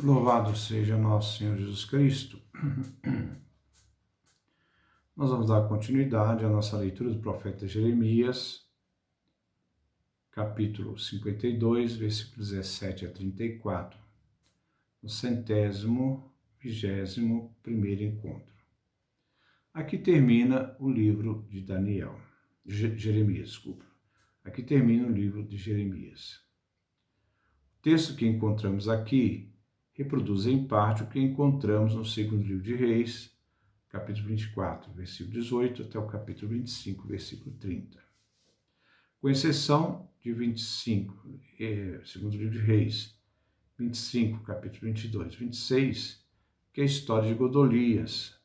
Louvado seja nosso Senhor Jesus Cristo. Nós vamos dar continuidade à nossa leitura do profeta Jeremias, capítulo 52, versículos 17 a 34, no 121º encontro. Aqui termina o livro de Jeremias, desculpa. Aqui termina o livro de Jeremias. O texto que encontramos aqui reproduz em parte o que encontramos no segundo livro de Reis, capítulo 24, versículo 18, até o capítulo 25, versículo 30. Com exceção de 25, segundo livro de Reis, 25, capítulo 22, 26, que é a história de Godolias,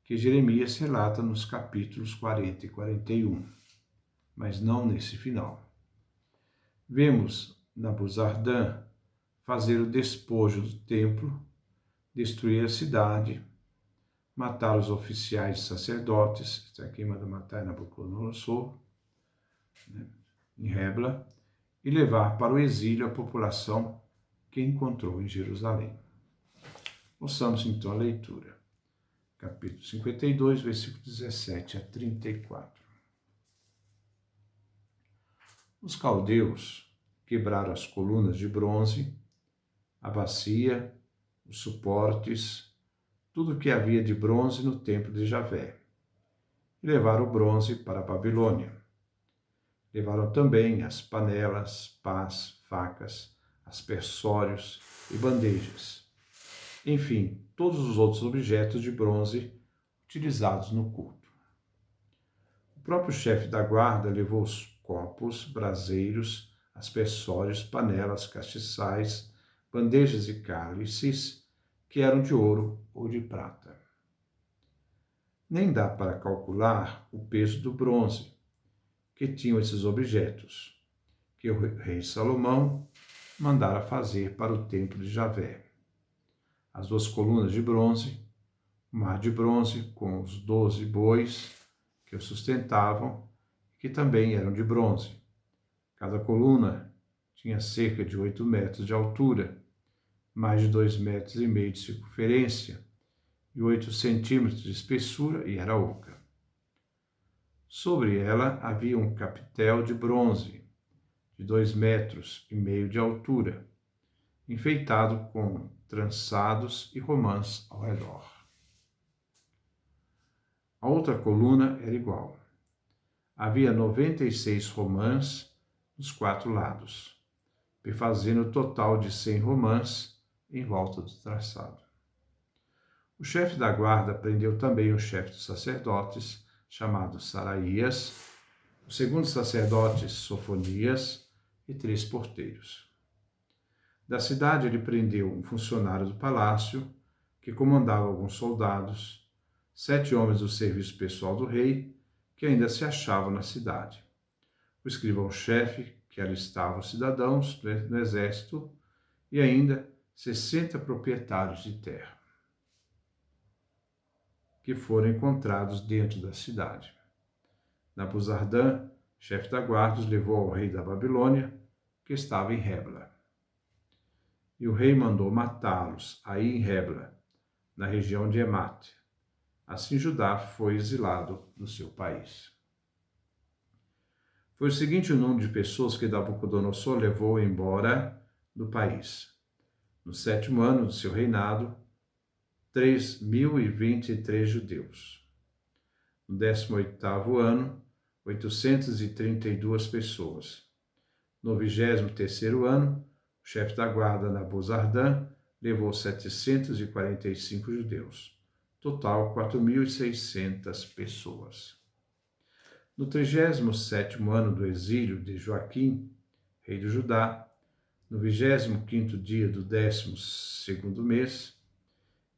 que Jeremias relata nos capítulos 40 e 41, mas não nesse final. Vemos Nabuzardã fazer o despojo do templo, destruir a cidade, matar os oficiais e sacerdotes, quem manda matar é Nabucodonosor, em Rebla, e levar para o exílio a população que encontrou em Jerusalém. Ouçamos então a leitura. Capítulo 52, versículo 17 a 34. Os caldeus quebraram as colunas de bronze, a bacia, os suportes, tudo o que havia de bronze no templo de Javé, e levaram o bronze para a Babilônia. Levaram também as panelas, pás, facas, aspersórios e bandejas. Enfim, todos os outros objetos de bronze utilizados no culto. O próprio chefe da guarda levou os copos, braseiros, aspersórios, panelas, castiçais, bandejas e cálices, que eram de ouro ou de prata. Nem dá para calcular o peso do bronze que tinham esses objetos, que o rei Salomão mandara fazer para o templo de Javé. As 2 colunas de bronze, o mar de bronze com os 12 bois que o sustentavam, que também eram de bronze. Cada coluna tinha cerca de 8 metros de altura, mais de 2,5 metros de circunferência e 8 centímetros de espessura, e era oca. Sobre ela havia um capitel de bronze, de 2,5 metros de altura, enfeitado com trançados e romãs ao redor. A outra coluna era igual. Havia 96 romãs nos 4 lados, fazendo o total de 100 romãs em volta do traçado. O chefe da guarda prendeu também o chefe dos sacerdotes, chamado Saraías, o segundo sacerdote Sofonias e 3 porteiros. Da cidade ele prendeu um funcionário do palácio, que comandava alguns soldados, 7 homens do serviço pessoal do rei, que ainda se achavam na cidade. O escrivão-chefe, que alistava os cidadãos no exército, e ainda 60 proprietários de terra, que foram encontrados dentro da cidade. Nabuzardã, chefe da guarda, os levou ao rei da Babilônia, que estava em Rebla. E o rei mandou matá-los aí em Rebla, na região de Emate. Assim Judá foi exilado no seu país. Foi o seguinte o número de pessoas que Nabucodonosor levou embora do país. No 7º ano do seu reinado, 3.023 judeus. No 18º ano, 832 pessoas. No 23º ano, o chefe da guarda Nabuzardã levou 745 judeus. Total, 4.600 pessoas. No 37º ano do exílio de Joaquim, rei de Judá, no 25º dia do 12º mês,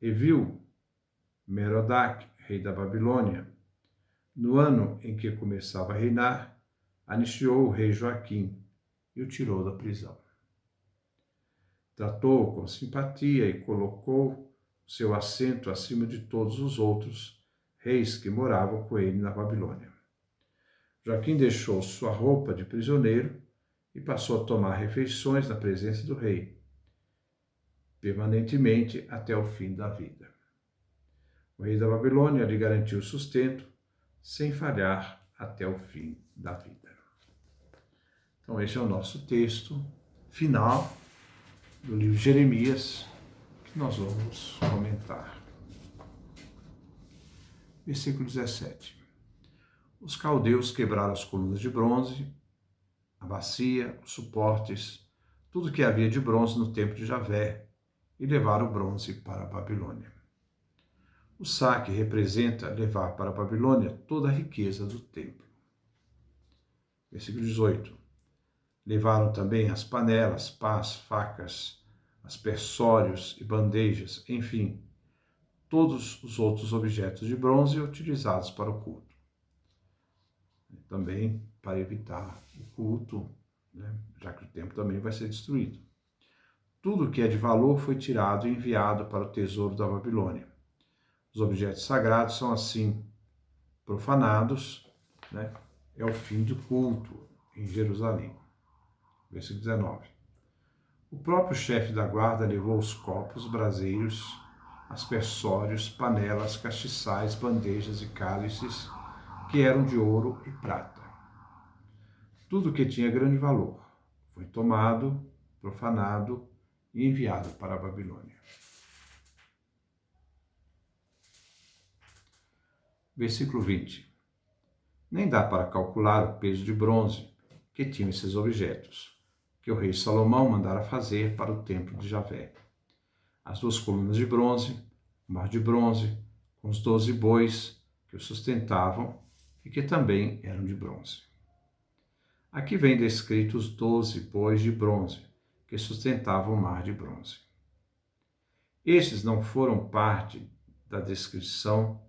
Evil-Merodach, rei da Babilônia, no ano em que começava a reinar, anistiou o rei Joaquim e o tirou da prisão. Tratou-o com simpatia e colocou seu assento acima de todos os outros reis que moravam com ele na Babilônia. Joaquim deixou sua roupa de prisioneiro e passou a tomar refeições na presença do rei. permanentemente até o fim da vida. O rei da Babilônia lhe garantiu sustento sem falhar até o fim da vida. Então, esse é o nosso texto final do livro de Jeremias, que nós vamos comentar. Versículo 17. Os caldeus quebraram as colunas de bronze, a bacia, os suportes, tudo que havia de bronze no templo de Javé, e levaram o bronze para a Babilônia. O saque representa levar para a Babilônia toda a riqueza do templo. Versículo 18. Levaram também as panelas, pás, facas, aspersórios e bandejas, enfim, todos os outros objetos de bronze utilizados para o culto. Também para evitar o culto, já que o templo também vai ser destruído. Tudo que é de valor foi tirado e enviado para o tesouro da Babilônia. Os objetos sagrados são assim profanados, é o fim do culto em Jerusalém. Versículo 19. O próprio chefe da guarda levou os copos, braseiros, aspersórios, panelas, castiçais, bandejas e cálices, que eram de ouro e prata. Tudo que tinha grande valor foi tomado, profanado e enviado para a Babilônia. Versículo 20. Nem dá para calcular o peso de bronze que tinham esses objetos, que o rei Salomão mandara fazer para o templo de Javé. As 2 colunas de bronze, o mar de bronze, com os 12 bois que o sustentavam e que também eram de bronze. Aqui vem descrito os 12 bois de bronze que sustentavam o mar de bronze. Estes não foram parte da descrição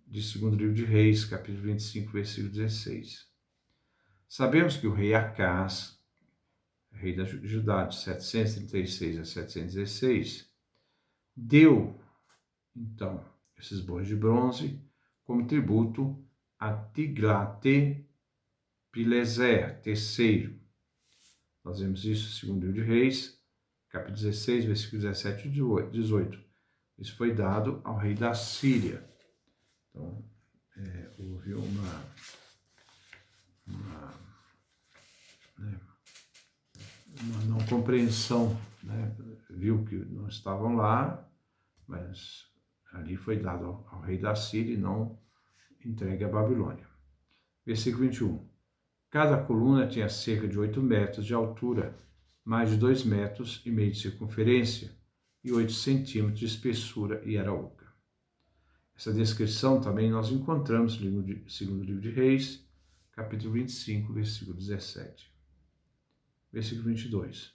de 2º livro de Reis, capítulo 25, versículo 16. Sabemos que o rei Acaz, rei da Judá, de 736 a 716, deu, então, esses bois de bronze como tributo a Tiglat-Pileser III. Nós vemos isso no 2º livro de Reis, capítulo 16, versículos 17 e 18. Isso foi dado ao rei da Síria. Então, houve uma não compreensão, viu que não estavam lá, mas ali foi dado ao rei da Síria e não entregue à Babilônia. Versículo 21. Cada coluna tinha cerca de 8 metros de altura, mais de 2,5 metros de circunferência e 8 centímetros de espessura e era oca. Essa descrição também nós encontramos no 2º livro de Reis, capítulo 25, versículo 17. Versículo 22.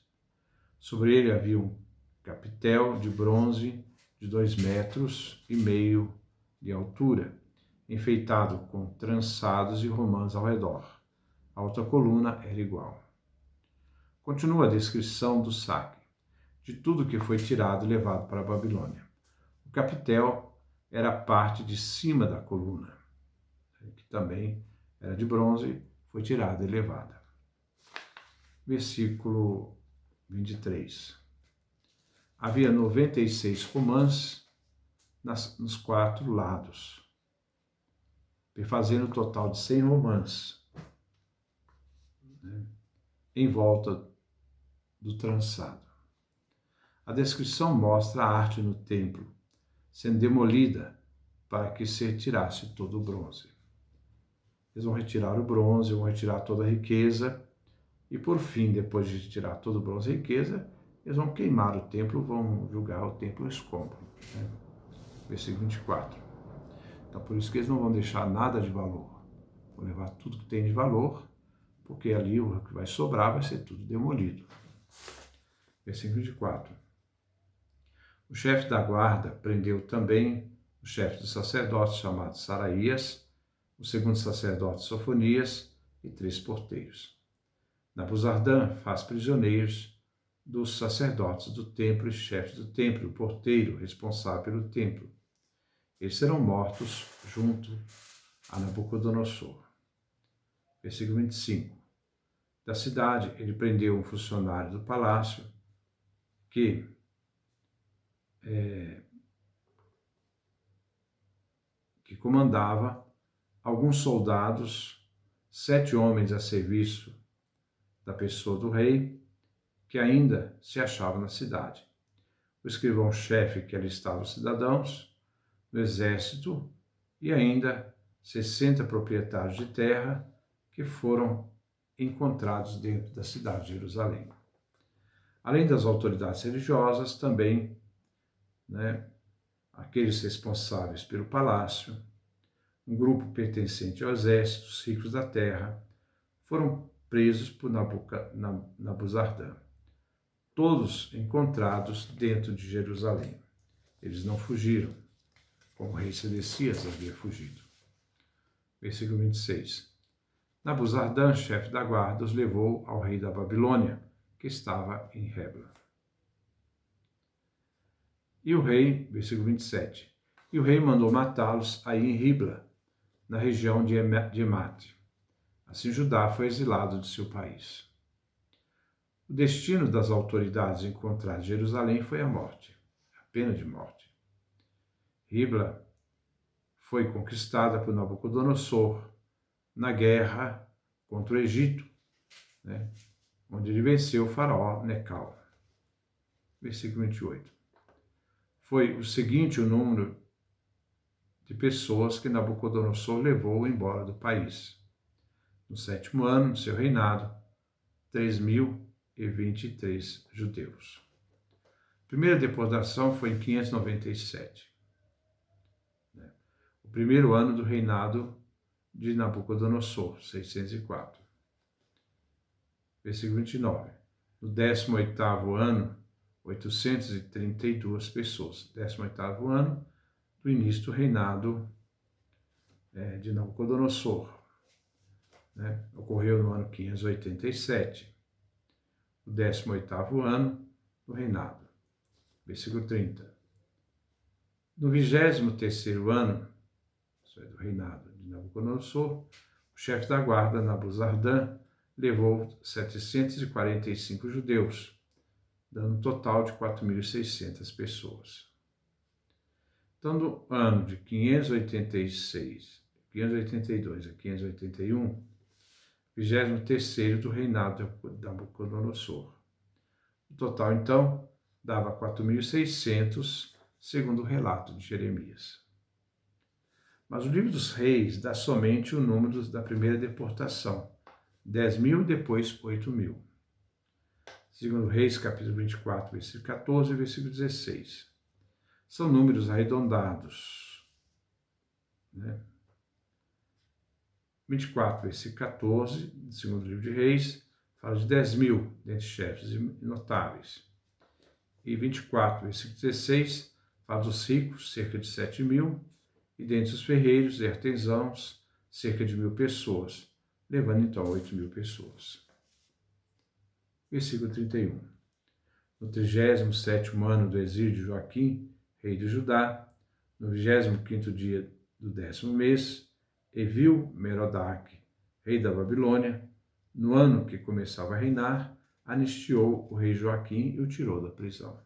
Sobre ele havia um capitel de bronze de 2,5 metros de altura, enfeitado com trançados e romãs ao redor. A outra coluna era igual. Continua a descrição do saque, de tudo que foi tirado e levado para a Babilônia. O capitel era a parte de cima da coluna, que também era de bronze, foi tirada e levada. Versículo 23. Havia 96 romãs nos 4 lados, fazendo um total de 100 romãs, em volta do trançado. A descrição mostra a arte no templo, sendo demolida para que se retirasse todo o bronze. Eles vão retirar o bronze, vão retirar toda a riqueza, e por fim, depois de retirar todo o bronze e riqueza, eles vão queimar o templo, vão julgar o templo escombro. Versículo 24. Então, por isso que eles não vão deixar nada de valor. Vão levar tudo que tem de valor, porque ali o que vai sobrar vai ser tudo demolido. Versículo 24. O chefe da guarda prendeu também o chefe dos sacerdotes, chamado Saraías, o segundo sacerdote Sofonias e 3 porteiros. Nabuzardã faz prisioneiros dos sacerdotes do templo e chefes do templo, o porteiro responsável pelo templo. Eles serão mortos junto a Nabucodonosor. Versículo 25. Da cidade, ele prendeu um funcionário do palácio que que comandava alguns soldados, 7 homens a serviço da pessoa do rei, que ainda se achavam na cidade. O escrivão-chefe que alistava os cidadãos do exército e ainda 60 proprietários de terra que foram encontrados dentro da cidade de Jerusalém. Além das autoridades religiosas, também aqueles responsáveis pelo palácio, um grupo pertencente ao exército, os ricos da terra, foram presos por Nabuzardã. Todos encontrados dentro de Jerusalém. Eles não fugiram, como o rei Sedecias havia fugido. Versículo 26. Nabuzardã, chefe da guarda, os levou ao rei da Babilônia, que estava em Ribla. E o rei, versículo 27, e o rei mandou matá-los aí em Ribla, na região de Emate. Assim Judá foi exilado de seu país. O destino das autoridades encontradas em Jerusalém foi a morte, a pena de morte. Ribla foi conquistada por Nabucodonosor na guerra contra o Egito, onde ele venceu o faraó Necal. Versículo 28. Foi o seguinte o número de pessoas que Nabucodonosor levou embora do país. No 7º ano de seu reinado, 3.023 judeus. A primeira deportação foi em 597. O primeiro ano do reinado de Nabucodonosor, 604. Versículo 29. No 18º ano, 832 pessoas. 18º ano do início do reinado de Nabucodonosor. Ocorreu no ano 587. O 18º ano do reinado. Versículo 30. No 23º ano, isso é do reinado de Nabucodonosor, o chefe da guarda, Nabuzardã, levou 745 judeus, dando um total de 4.600 pessoas. Então, do ano de 582 a 581, 23º do reinado de Nabucodonosor. O total, então, dava 4.600, segundo o relato de Jeremias. Mas o livro dos reis dá somente o número da primeira deportação, 10.000 e depois 8.000. Segundo Reis, capítulo 24, versículo 14 e versículo 16. São números arredondados. 24, versículo 14, segundo livro de Reis, fala de 10.000 dentre chefes e notáveis. E 24, versículo 16, fala dos ricos, cerca de 7.000, e dentre os ferreiros e artesãos, cerca de 1.000 pessoas, levando então 8.000 pessoas. Versículo 31. No 37º ano do exílio de Joaquim, rei de Judá, no 25º dia do 10º mês, Evil-Merodach, rei da Babilônia, no ano que começava a reinar, anistiou o rei Joaquim e o tirou da prisão.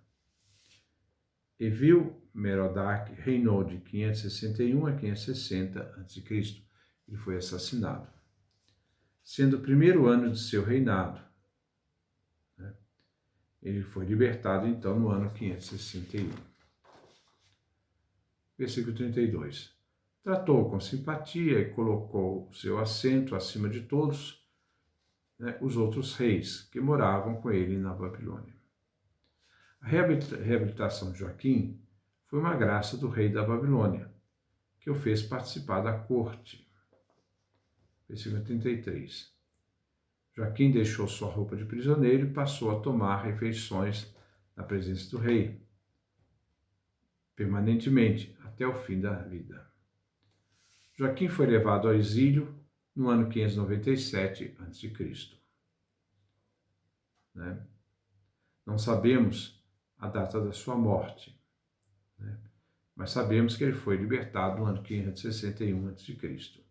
Evil-Merodach reinou de 561 a 560 a.C. Ele foi assassinado. Sendo o primeiro ano de seu reinado, ele foi libertado, então, no ano 561. Versículo 32. Tratou com simpatia e colocou o seu assento acima de todos os outros reis que moravam com ele na Babilônia. A reabilitação de Joaquim foi uma graça do rei da Babilônia, que o fez participar da corte. Versículo 33. Joaquim deixou sua roupa de prisioneiro e passou a tomar refeições na presença do rei, permanentemente, até o fim da vida. Joaquim foi levado ao exílio no ano 597 a.C. Não sabemos a data da sua morte, mas sabemos que ele foi libertado no ano 561 a.C.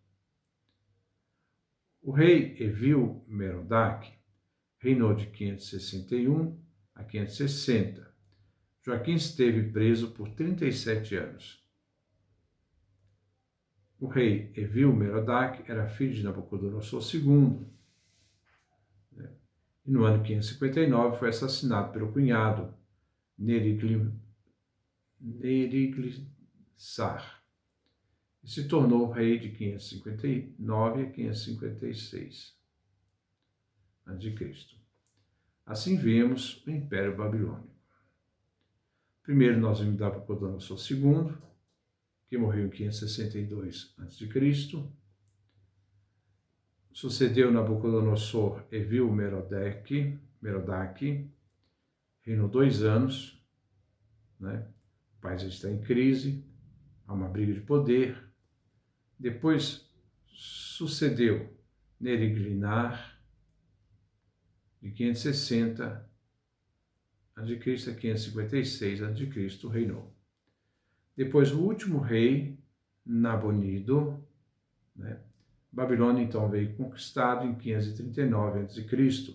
O rei Evil-Merodach reinou de 561 a 560, Joaquim esteve preso por 37 anos. O rei Evil-Merodach era filho de Nabucodonosor II. E no ano 559 foi assassinado pelo cunhado, Neriglissar, e se tornou rei de 559 a 556 a.C. Assim vemos o Império Babilônico. Primeiro nós vimos Nabucodonosor II, que morreu em 562 a.C. Sucedeu Nabucodonosor Evil-Merodach, reinou 2 anos, né? O país está em crise, há uma briga de poder. Depois sucedeu Neriglinar, de 560 a.C. a 556 a.C. reinou. Depois o último rei, Nabonido, né? Babilônia então veio conquistado em 539 a.C.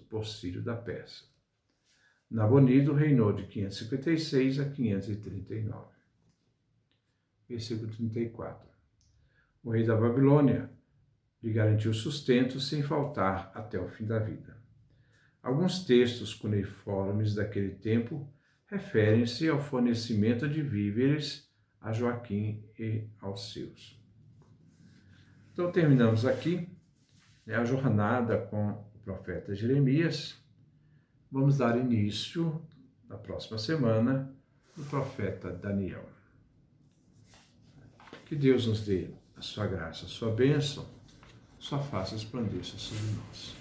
por Ciro da Pérsia. Nabonido reinou de 556 a 539. Versículo 34. O rei da Babilônia lhe garantiu sustento sem faltar até o fim da vida. Alguns textos cuneiformes daquele tempo referem-se ao fornecimento de víveres a Joaquim e aos seus. Então terminamos aqui, né, a jornada com o profeta Jeremias. Vamos dar início, na próxima semana, o profeta Daniel. Que Deus nos dê a sua graça, a sua bênção, sua face resplandeça sobre nós.